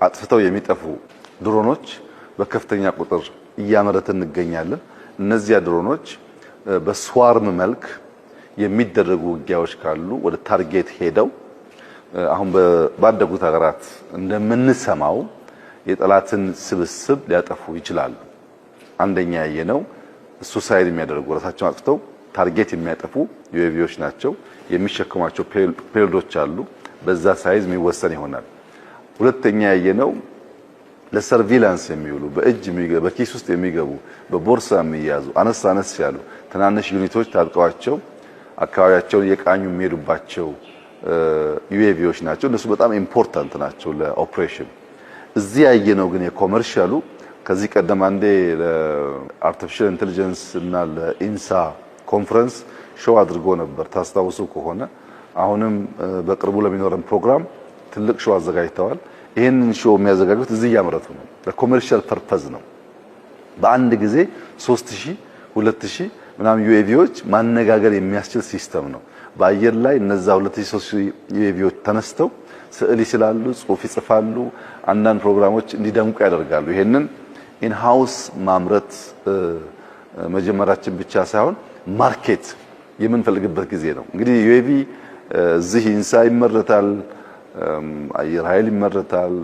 አጥፍተው የሚጠፉ ድሮኖች በከፍተኛ ቁጥር እያመረትን እንገኛለን። እነዚያ ድሮኖች በስዋርም መልክ የሚደረጉ ውጊያዎች ካሉ ወደ ታርጌት ሄደው አሁን ባደጉት ሀገራት እንደምንሰማው የጠላትን ስብስብ ሊያጠፉ ይችላሉ። አንደኛ ያየነው ሱሳይድ የሚያደርጉ ራሳቸውን አጥፍተው ታርጌት የሚያጠፉ ዩኤቪዎች ናቸው። የሚሸከሟቸው ፔሎዶች አሉ። በዛ ሳይዝ የሚወሰን ይሆናል። ሁለተኛ ያየነው ለሰርቪላንስ የሚውሉ በኪስ ውስጥ የሚገቡ በቦርሳ የሚያዙ አነስ ያሉ ትናንሽ ዩኒቶች ታጥቀዋቸው አካባቢያቸውን የቃኙ የሚሄዱባቸው ዩኤቪዎች ናቸው። እነሱ በጣም ኢምፖርታንት ናቸው ለኦፕሬሽን። እዚህ ያየነው ግን የኮመርሻሉ ከዚህ ቀደም አንዴ ለአርቲፊሻል ኢንተለጀንስ እና ለኢንሳ ኮንፈረንስ ሾው አድርጎ ነበር ታስታውሱ ከሆነ። አሁንም በቅርቡ ለሚኖረን ፕሮግራም ትልቅ ሾው አዘጋጅተዋል። ይሄንን ሾው የሚያዘጋጁት እዚህ ያመረቱ ነው። ለኮመርሻል ፐርፐዝ ነው። በአንድ ጊዜ 3000 2000 ምናምን ዩኤቪዎች ማነጋገር የሚያስችል ሲስተም ነው። በአየር ላይ እነዛ 2000 ዩኤቪዎች ተነስተው ስዕል ይስላሉ፣ ጽሁፍ ይጽፋሉ፣ አንዳንድ ፕሮግራሞች እንዲደምቁ ያደርጋሉ። ይሄንን ኢንሃውስ ማምረት መጀመራችን ብቻ ሳይሆን ማርኬት የምንፈልግበት ጊዜ ነው። እንግዲህ ዩኤቪ እዚህ ኢንሳ ይመረታል፣ አየር ኃይል ይመረታል።